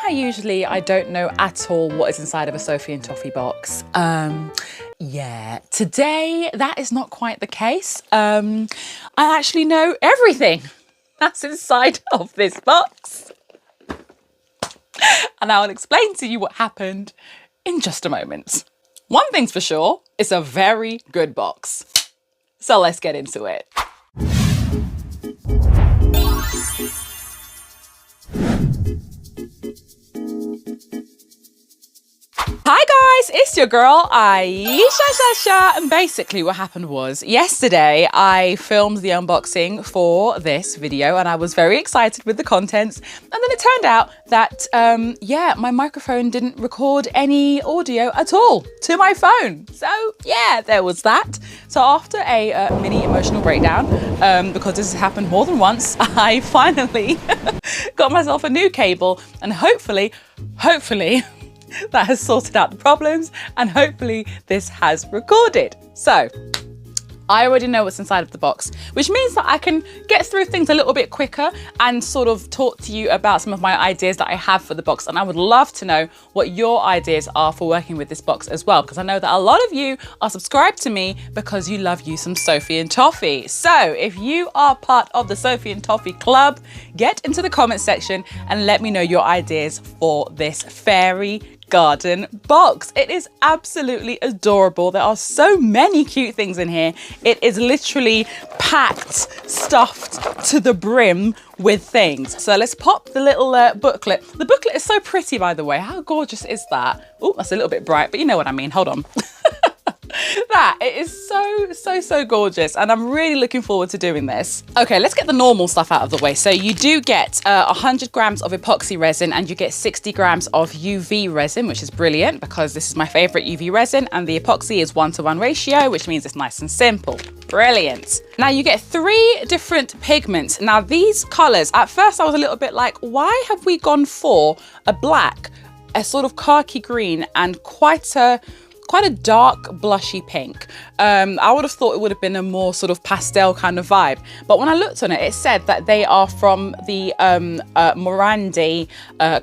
how usually I don't know at all what is inside of a Sophie and Toffee box? Yeah, today that is not quite the case. I actually know everything that's inside of this box. And I will explain to you what happened in just a moment. One thing's for sure, it's a very good box. So let's get into it. Hi guys, it's your girl Ayesha, and basically what happened was yesterday I filmed the unboxing for this video and I was very excited with the contents, and then it turned out that yeah, my microphone didn't record any audio at all to my phone. So yeah, there was that. So after a mini emotional breakdown, because this has happened more than once, I finally got myself a new cable, and hopefully that has sorted out the problems, and hopefully this has recorded. So I already know what's inside of the box, which means that I can get through things a little bit quicker and sort of talk to you about some of my ideas that I have for the box. And I would love to know what your ideas are for working with this box as well, because I know that a lot of you are subscribed to me because you love you some Sophie and Toffee. So if you are part of the Sophie and Toffee club, get into the comment section and let me know your ideas for this fairy garden box. It is absolutely adorable. There are so many cute things in here. It is literally packed, stuffed to the brim with things. So let's pop the little booklet. The booklet is so pretty, by the way. How gorgeous is that? Oh, that's a little bit bright, but you know what I mean. Hold on. That, it is so gorgeous, and I'm really looking forward to doing this. Okay, let's get the normal stuff out of the way. So you do get 100 grams of epoxy resin, and you get 60 grams of UV resin, which is brilliant because this is my favorite UV resin, and the epoxy is 1:1 ratio, which means it's nice and simple. Brilliant. Now you get 3 different pigments. Now these colors, at first I was a little bit like, why have we gone for a black, a sort of khaki green, and quite a dark blushy pink? I would have thought it would have been a more sort of pastel kind of vibe, but when I looked on it, it said that they are from the Morandi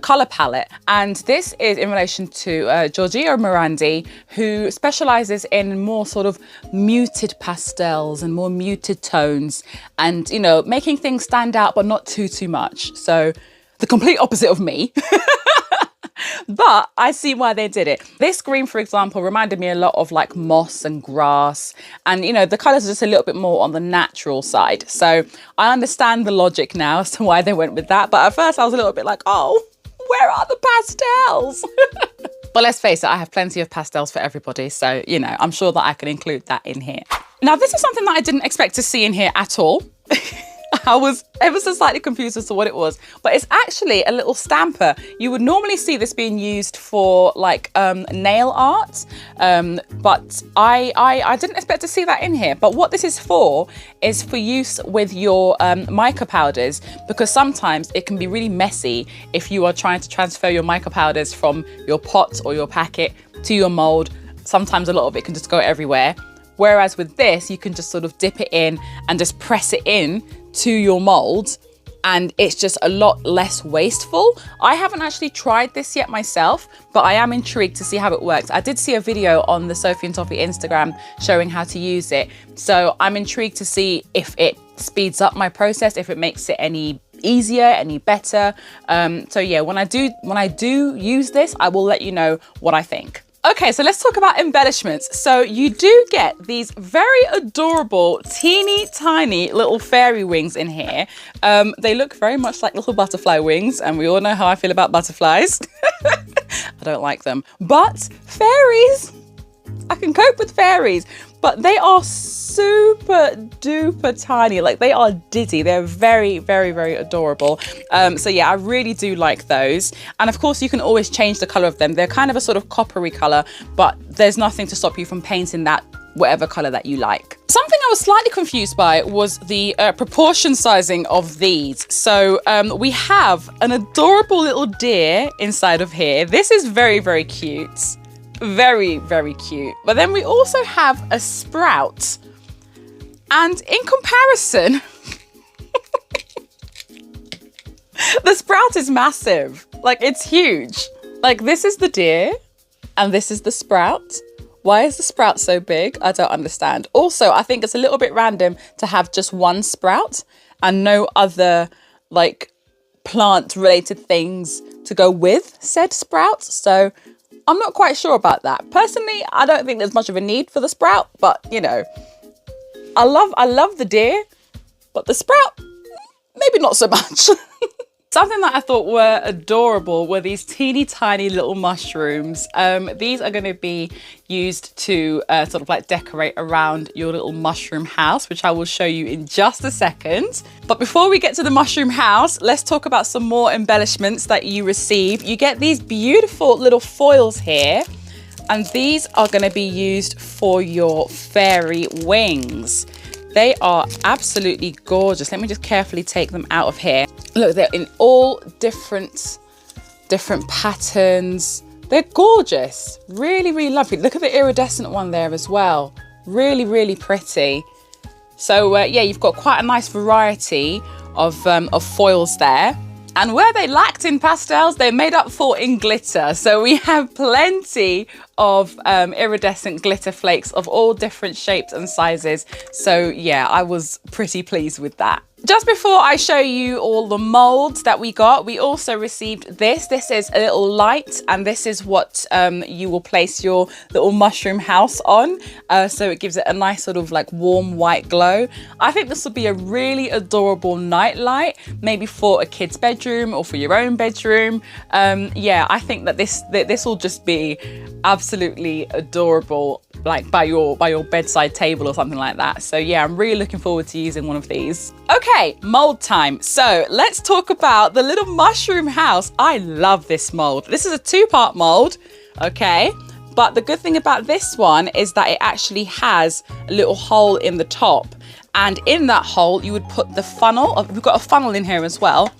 color palette, and this is in relation to Giorgio Morandi, who specializes in more sort of muted pastels and more muted tones, and you know, making things stand out but not too much. So the complete opposite of me. But I see why they did it. This green, for example, reminded me a lot of like moss and grass, and you know, the colors are just a little bit more on the natural side. So I understand the logic now as to why they went with that, but at first I was a little bit like, oh, where are the pastels? But let's face it, I have plenty of pastels for everybody, so you know, I'm sure that I can include that in here. Now this is something that I didn't expect to see in here at all. I was ever so slightly confused as to what it was, but it's actually a little stamper. You would normally see this being used for like nail art, but I didn't expect to see that in here. But what this is for use with your mica powders, because sometimes it can be really messy if you are trying to transfer your mica powders from your pot or your packet to your mold. Sometimes a lot of it can just go everywhere. Whereas with this, you can just sort of dip it in and just press it in to your mold, and it's just a lot less wasteful. I haven't actually tried this yet myself, but I am intrigued to see how it works. I did see a video on the Sophie and Toffee Instagram showing how to use it. So I'm intrigued to see if it speeds up my process, if it makes it any easier, any better. So yeah, when I do use this, I will let you know what I think. Okay, so let's talk about embellishments. So you do get these very adorable, teeny tiny little fairy wings in here. They look very much like little butterfly wings, and we all know how I feel about butterflies. I don't like them, but fairies, I can cope with fairies, but they are super duper tiny. Like, they are diddy. They're very adorable. So yeah, I really do like those. And of course you can always change the color of them. They're kind of a sort of coppery color, but there's nothing to stop you from painting that whatever color that you like. Something I was slightly confused by was the proportion sizing of these. So we have an adorable little deer inside of here. This is very cute. Very cute. But then we also have a sprout. And in comparison, The sprout is massive. Like, it's huge. Like, this is the deer and this is the sprout. Why is the sprout so big? I don't understand. Also, I think it's a little bit random to have just one sprout and no other, like, plant-related things to go with said sprout. So I'm not quite sure about that. Personally, I don't think there's much of a need for the sprout, but, you know, I love the deer, but the sprout, maybe not so much. Something that I thought were adorable were these teeny tiny little mushrooms. These are going to be used to sort of like decorate around your little mushroom house, which I will show you in just a second. But before we get to the mushroom house, let's talk about some more embellishments that you receive. You get these beautiful little foils here, and these are going to be used for your fairy wings. They are absolutely gorgeous. Let me just carefully take them out of here. Look, they're in all different patterns. They're gorgeous. Really, really lovely. Look at the iridescent one there as well. Really, really pretty. So yeah, you've got quite a nice variety of foils there. And where they lacked in pastels, they made up for in glitter. So we have plenty of iridescent glitter flakes of all different shapes and sizes. So yeah, I was pretty pleased with that. Just before I show you all the molds that we got, we also received this. This is a little light, and this is what you will place your little mushroom house on. So it gives it a nice sort of like warm white glow. I think this will be a really adorable night light, maybe for a kid's bedroom or for your own bedroom. Yeah, I think that this will just be absolutely adorable, like by your bedside table or something like that. So yeah, I'm really looking forward to using one of these. Okay, mold time. So let's talk about the little mushroom house. I love this mold. This is a 2-part mold, okay? But the good thing about this one is that it actually has a little hole in the top. And in that hole, you would put the funnel. We've got a funnel in here as well.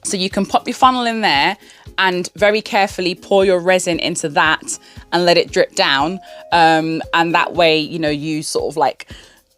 So you can pop your funnel in there and very carefully pour your resin into that and let it drip down. And that way, you know, you sort of like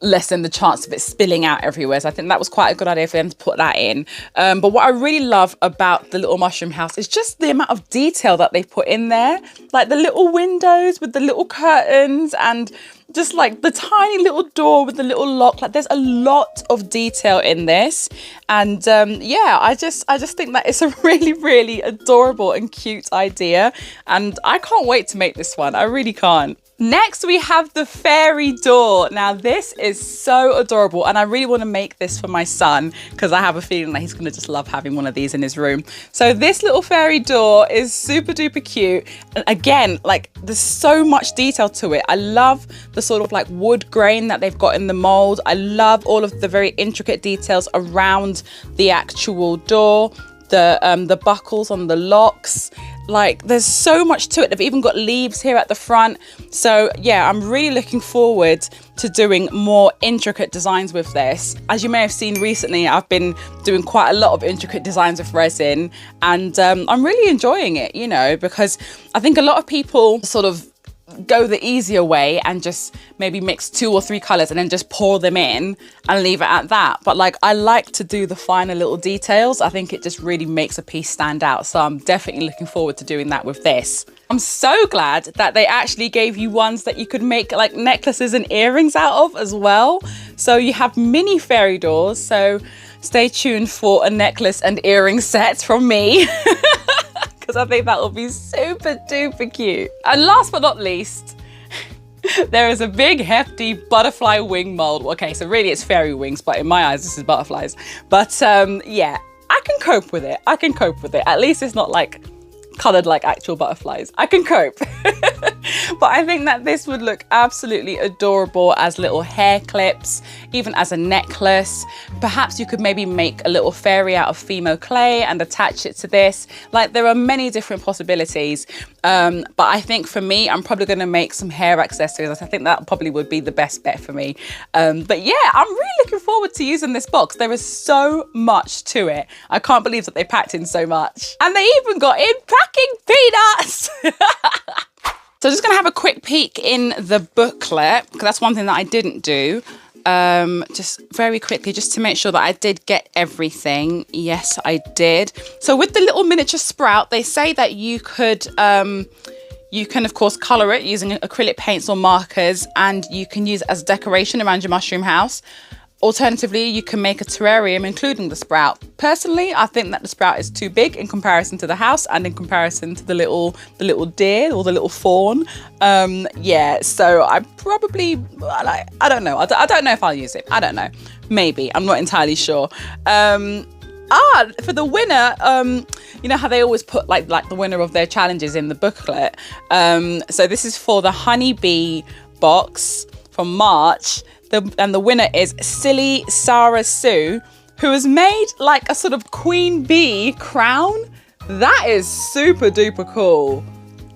lessen the chance of it spilling out everywhere. So I think that was quite a good idea for them to put that in. But what I really love about the little mushroom house is just the amount of detail that they put in there. Like the little windows with the little curtains and just like the tiny little door with the little lock. Like there's a lot of detail in this. And yeah, I just think that it's a really, really adorable and cute idea. And I can't wait to make this one. I really can't. Next, we have the fairy door. Now, this is so adorable, and I really want to make this for my son because I have a feeling that he's going to just love having one of these in his room. So this little fairy door is super duper cute. And again, like there's so much detail to it. I love the sort of like wood grain that they've got in the mold. I love all of the very intricate details around the actual door, the buckles on the locks. Like there's so much to it. They've even got leaves here at the front. So yeah, I'm really looking forward to doing more intricate designs with this. As you may have seen recently, I've been doing quite a lot of intricate designs with resin, and I'm really enjoying it, you know, because I think a lot of people sort of go the easier way and just maybe mix 2 or 3 colors and then just pour them in and leave it at that. But like, I like to do the finer little details. I think it just really makes a piece stand out. So I'm definitely looking forward to doing that with this. I'm so glad that they actually gave you ones that you could make like necklaces and earrings out of as well. So you have mini fairy doors. So stay tuned for a necklace and earring set from me. Because I think that will be super duper cute. And last but not least, there is a big hefty butterfly wing mold. Okay, so really it's fairy wings, but in my eyes this is butterflies. But yeah, I can cope with it. I can cope with it. At least it's not like coloured like actual butterflies. I can cope. But I think that this would look absolutely adorable as little hair clips, even as a necklace. Perhaps you could maybe make a little fairy out of Fimo clay and attach it to this. Like there are many different possibilities. But I think for me, I'm probably going to make some hair accessories. I think that probably would be the best bet for me. But yeah, I'm really looking forward to using this box. There is so much to it. I can't believe that they packed in so much. And they even got in packing peanuts. So I'm just going to have a quick peek in the booklet, because that's one thing that I didn't do. just very quickly, just to make sure that I did get everything. Yes, I did. So with the little miniature sprout, they say that you can of course colour it using acrylic paints or markers, and you can use it as decoration around your mushroom house. Alternatively, you can make a terrarium including the sprout. Personally, I think that the sprout is too big in comparison to the house and in comparison to the little deer or the little fawn. Yeah, so I probably, I don't know. I don't know if I'll use it. I don't know. Maybe. I'm not entirely sure. For the winner, you know how they always put like the winner of their challenges in the booklet. So this is for the honeybee box from March. And the winner is Silly Sarah Sue, who has made like a sort of queen bee crown. That is super duper cool.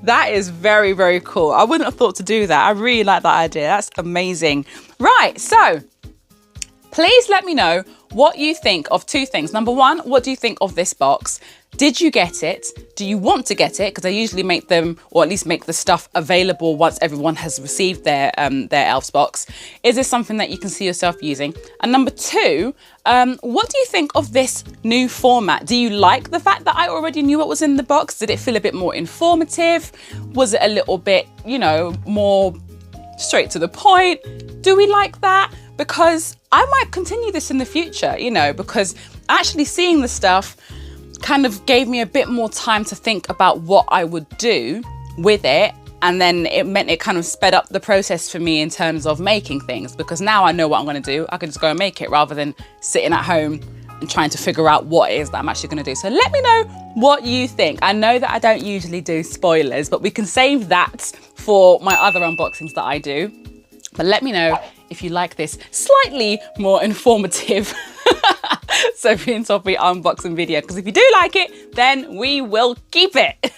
That is very, very cool. I wouldn't have thought to do that. I really like that idea. That's amazing. Right, so please let me know what you think of two things. Number one, what do you think of this box? Did you get it? Do you want to get it? Because I usually make them, or at least make the stuff available once everyone has received their Elves box. Is this something that you can see yourself using? And number two, what do you think of this new format? Do you like the fact that I already knew what was in the box? Did it feel a bit more informative? Was it a little bit, you know, more straight to the point? Do we like that? Because I might continue this in the future, you know, because actually seeing the stuff kind of gave me a bit more time to think about what I would do with it. And then it meant it kind of sped up the process for me in terms of making things, because now I know what I'm going to do. I can just go and make it rather than sitting at home and trying to figure out what it is that I'm actually going to do. So let me know what you think. I know that I don't usually do spoilers, but we can save that for my other unboxings that I do. But let me know if you like this slightly more informative Sophie and Toffee unboxing video, because if you do like it, then we will keep it.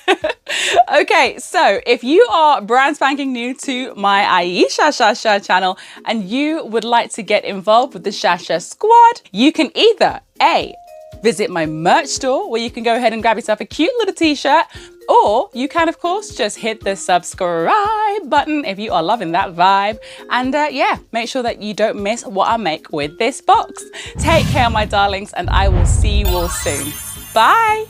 Okay, so if you are brand spanking new to my Ayesha channel and you would like to get involved with the Shasha squad, you can either visit my merch store where you can go ahead and grab yourself a cute little t-shirt, or you can of course just hit the subscribe button if you are loving that vibe. And yeah, make sure that you don't miss what I make with this box. Take care, my darlings, and I will see you all soon. Bye.